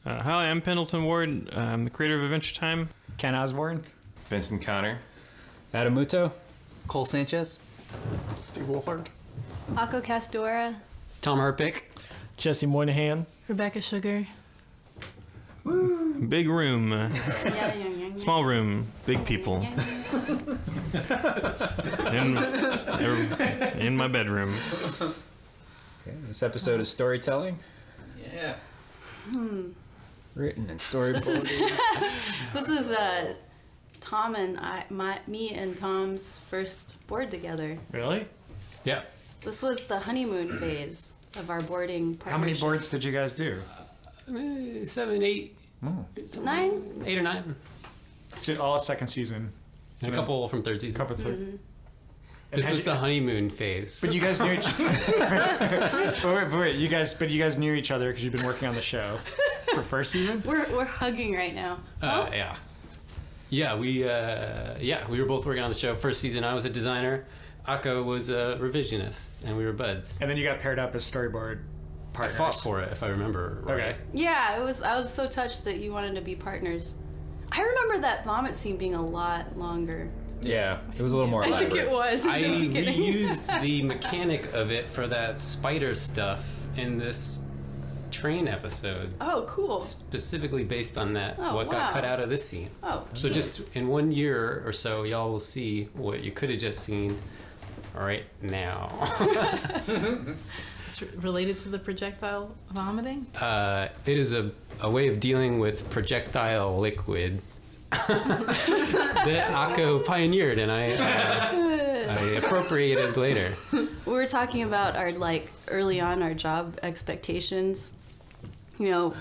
Hi, I'm Pendleton Ward. I'm the creator of Adventure Time. Ken Osborne. Vincent Connor. Adam Muto. Cole Sanchez. Steve Wolfhard. Akko Castuera. Tom Herpich. Jesse Moynihan. Rebecca Sugar. Big room. Small room. Big people. in my bedroom. Okay, this episode is storytelling. Yeah. Written and storyboarded. This is Tom and me and Tom's first board together. Really? Yeah. This was the honeymoon phase of our boarding partnership. How many boards did you guys do? 7, 8. 9? 8 or 9. So all second season. And a couple from third season. Couple third. Mm-hmm. This was the honeymoon phase. But you guys knew each. wait, you guys knew each other because you've been working on the show for first season. We're hugging right now. Yeah. Yeah, we were both working on the show. First season, I was a designer. Akko was a revisionist, and we were buds. And then you got paired up as storyboard partners. I fought for it, if I remember right. Okay. Yeah, I was so touched that you wanted to be partners. I remember that vomit scene being a lot longer. Yeah, it was a little more I elaborate. think it was. I reused the mechanic of it for that spider stuff in this train episode. Oh, cool. Specifically based on that, Oh, what got wow. cut out of this scene. Oh, So geez. just in 1 year or so, y'all will see what you could have just seen right now. It's related to the projectile vomiting? It is a way of dealing with projectile liquid that Akko pioneered, and I appropriated later. We were talking about our early on our job expectations. You know,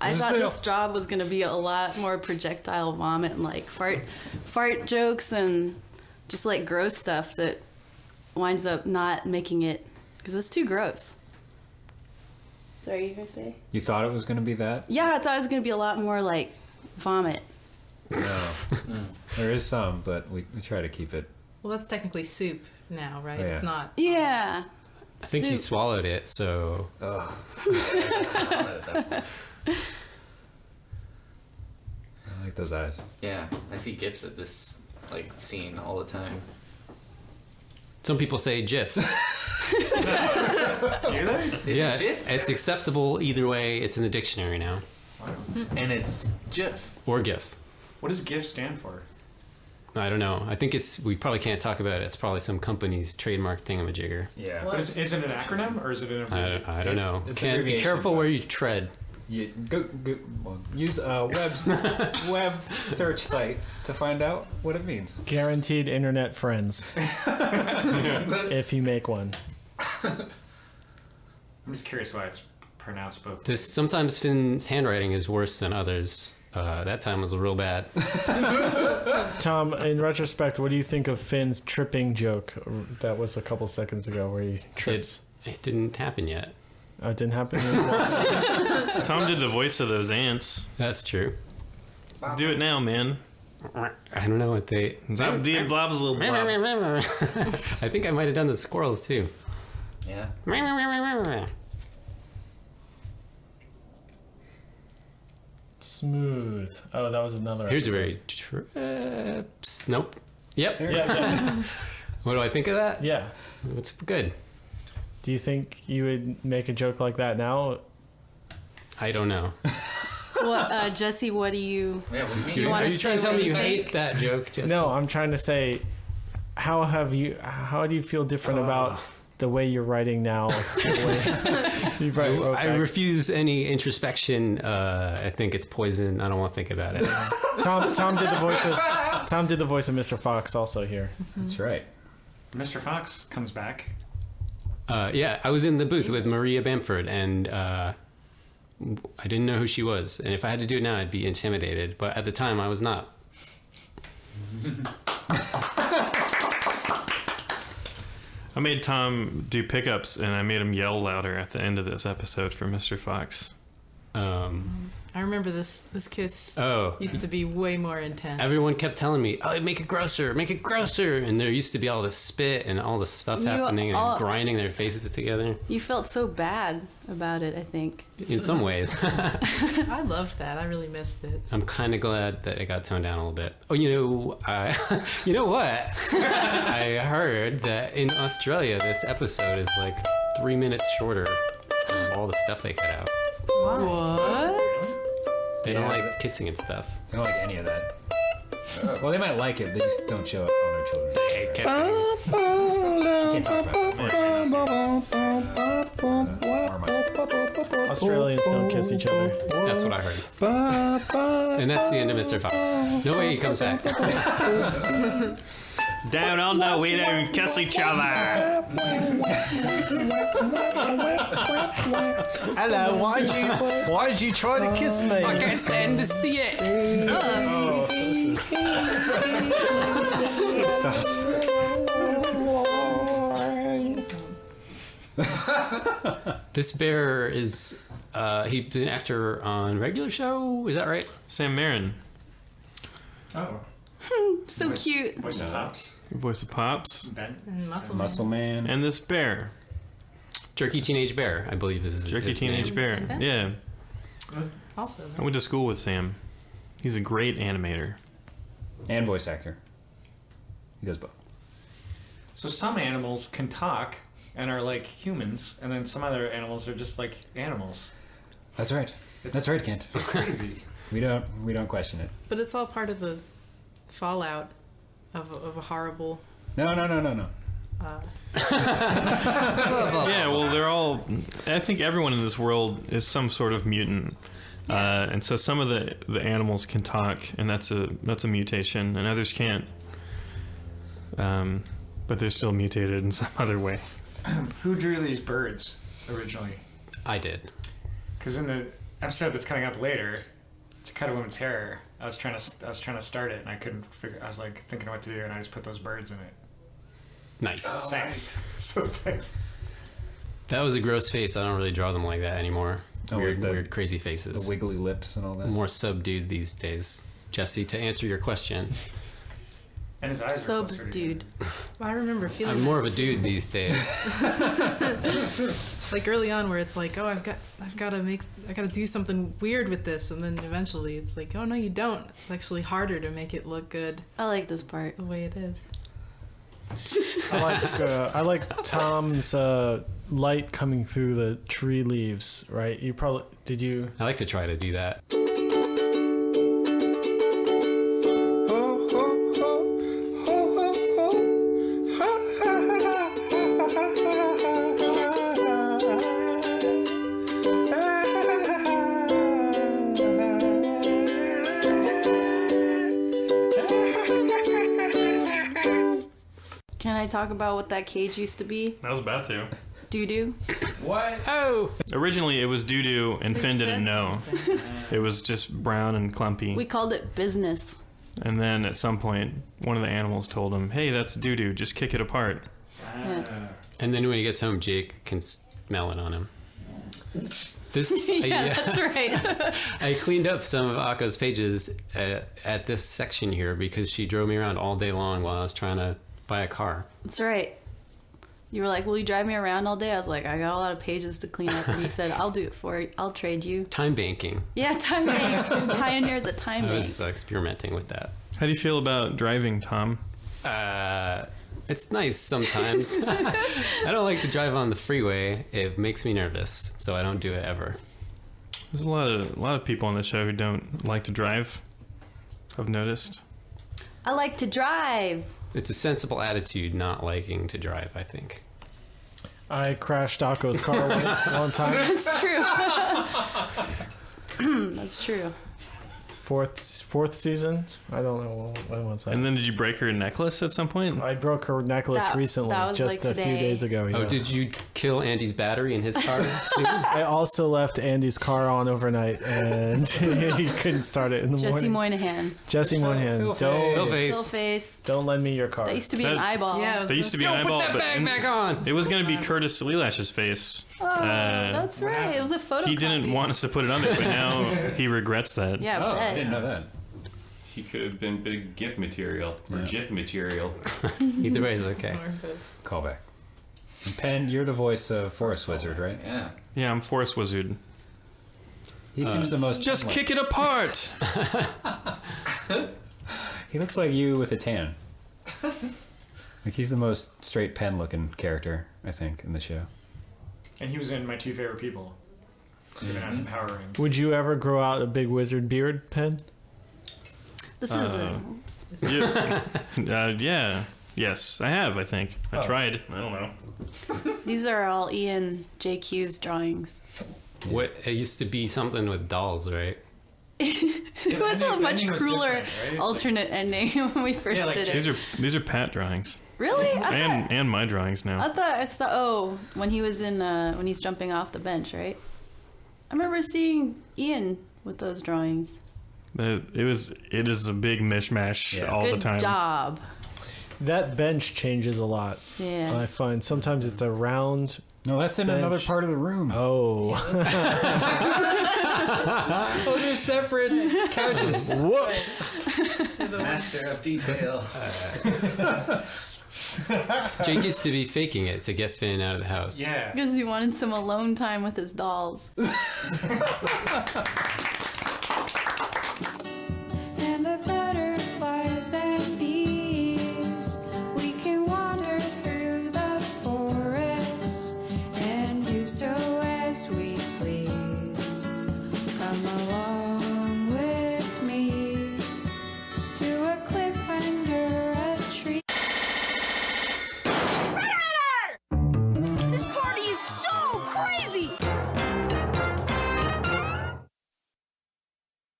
I thought this job was going to be a lot more projectile vomit and fart jokes and just gross stuff that winds up not making it because it's too gross. Sorry, you gonna say? You thought it was going to be that? Yeah, I thought it was going to be a lot more vomit. No. There is some, but we try to keep it. Well, that's technically soup now, right? Yeah. It's not. Yeah. I think she swallowed it, so... I like those eyes. Yeah, I see gifs of this scene all the time. Some people say GIF. Do they? Yeah, it GIF? it's acceptable either way. It's in the dictionary now. And it's GIF. Or GIF. What does GIF stand for? I don't know. I think we probably can't talk about it. It's probably some company's trademark thingamajigger. Yeah. But is it an acronym or is it an abbreviation? I don't know. It's Can't be abbreviation, careful where you tread. You use a web search site to find out what it means. Guaranteed internet friends. If you make one. I'm just curious why it's pronounced both ways. Sometimes Finn's handwriting is worse than others. That time was real bad. Tom, in retrospect, what do you think of Finn's tripping joke that was a couple seconds ago where he trips? It didn't happen yet. It didn't happen yet? Tom did the voice of those ants. That's true. Do it now, man. I don't know what they... Blob's little blob. I think I might have done the squirrels too. Yeah. Smooth. Oh, that was another Here's a episode. very... Nope. Yep. Yeah. What do I think of that? Yeah. It's good. Do you think you would make a joke like that now? I don't know. Well, Jesse, what do you... Yeah, what do you mean? Do you want Are to you trying to tell what me you think? hate that joke, Jesse? No, I'm trying to say, how do you feel different about the way you're writing now? I refuse any introspection. I think it's poison. I don't want to think about it. Tom did the voice of Mr. Fox also here. That's right. Mr. Fox comes back. Yeah, I was in the booth with Maria Bamford, and I didn't know who she was. And if I had to do it now, I'd be intimidated. But at the time, I was not. I made Tom do pickups, and I made him yell louder at the end of this episode for Mr. Fox. I I remember this kiss Oh. used to be way more intense. Everyone kept telling me, "Oh, make it grosser, make it grosser," and there used to be all this spit and all this stuff happening and grinding their faces together. You felt so bad about it, I think. In some ways, I loved that. I really missed it. I'm kind of glad that it got toned down a little bit. Oh, you know what? I heard that in Australia, this episode is like 3 minutes shorter of all the stuff they cut out. What? They don't like kissing and stuff. They don't like any of that. Well, they might like it. They just don't show it on their children. They hate kissing. You can't talk about it. Australians don't kiss each other. That's what I heard. And that's the end of Mr. Fox. No way he comes back. Down under, we don't kiss each other. Hello, why'd you try to kiss me? I can't stand to see it. This bear is he's an actor on regular show, is that right? Sam Marin, Oh. So cute. Voice of Pops. voice of Pops, Benton. And Muscle Man. and this bear, Jerky Teenage Bear, I believe is Jerky his Teenage name. Bear. And Yeah, Also, I went to school with Sam. He's a great animator. And voice actor. He does both. So some animals can talk and are like humans, and then some other animals are just like animals. That's right. That's right, Kent. It's crazy. We don't question it. but it's all part of the fallout of a horrible. No. Yeah, well, they're all. I think everyone in this world is some sort of mutant, and so some of the animals can talk, and that's a mutation, and others can't. But they're still mutated in some other way. Who drew these birds originally? I did. Because in the episode that's coming up later, to cut a woman's hair, I was trying to start it, and I couldn't figure. I was like thinking what to do, and I just put those birds in it. Nice. Thanks. So thanks. That was a gross face. I don't really draw them like that anymore. Oh, Weird, the- weird, crazy faces. The wiggly lips and all that. More subdued these days. Jesse, to answer your question, And his eyes are closer Subdude. together. I remember feeling I'm more of a dude these days. like early on where it's like, oh, I gotta do something weird with this, and then eventually it's like, oh no, you don't. It's actually harder to make it look good I like this part. the way it is. I like Tom's light coming through the tree leaves. Right? You probably did you? I like to try to do that. Can I talk about what that cage used to be? I was about to. Doo-doo? What? Oh! Originally, it was doo-doo, and Finn didn't said know. something. It was just brown and clumpy. We called it business. And then at some point, one of the animals told him, "Hey, that's doo-doo. Just kick it apart." Yeah. And then when he gets home, Jake can smell it on him. This, Yeah, that's right. I cleaned up some of Akko's pages at this section here because she drove me around all day long while I was trying to buy a car. That's right. You were like, will you drive me around all day? I was like, I got a lot of pages to clean up. And you said, I'll do it for you. I'll trade you. Time banking. Yeah, time bank. Pioneered the time I bank. was experimenting with that. How do you feel about driving, Tom? It's nice sometimes. I don't like to drive on the freeway. It makes me nervous, so I don't do it ever. There's a lot of people on the show who don't like to drive. I've noticed. I like to drive. It's a sensible attitude not liking to drive, I think. I crashed Akko's car one time. That's true. That's true. Fourth season. I don't know when was that. And then did you break her necklace at some point? I broke her necklace recently, that was just like a few today. days ago. Oh, yeah. did you kill Andy's battery in his car? too? I also left Andy's car on overnight, and he couldn't start it in the Jesse morning. Moynihan. Jesse Moynihan, Phil don't Face. Face. don't lend me your car. That used to be an That- eyeball. Yeah, it was They used to be an Put eyeball, that but bag back on! it was going to be Curtis Lelash's face. Oh, That's right. It was a photocopy. He didn't want us to put it on there, but now he regrets that. Yeah, Oh, I bet. didn't know that. He could have been big GIF material or GIF material. Either way is okay. Callback. And Penn, you're the voice of Forest Wizard, right? Yeah. Yeah, I'm Forest Wizard. He seems the most. Just kick it apart! He looks like you with a tan. Like he's the most straight Penn looking character, I think, in the show. And he was in My Two Favorite People. Even after Power Rangers. Would you ever grow out a big wizard beard, Penn? This is Yeah. Yes, I have, I think. I tried. I don't know. these are all Ian JQ's drawings. What it used to be something with dolls, right? It was a much crueler alternate ending when we first did it. These are Pat drawings. Really? And my drawings now. I thought I saw. when he was in when he's jumping off the bench, right? I remember seeing Ian with those drawings. It is a big mishmash all Good the time. job. That bench changes a lot. Yeah. I find sometimes it's a round. No, that's in bench. another part of the room. Oh. Oh, they're separate couches. Whoops. Master of detail. Jake used to be faking it to get Finn out of the house. Yeah. Because he wanted some alone time with his dolls.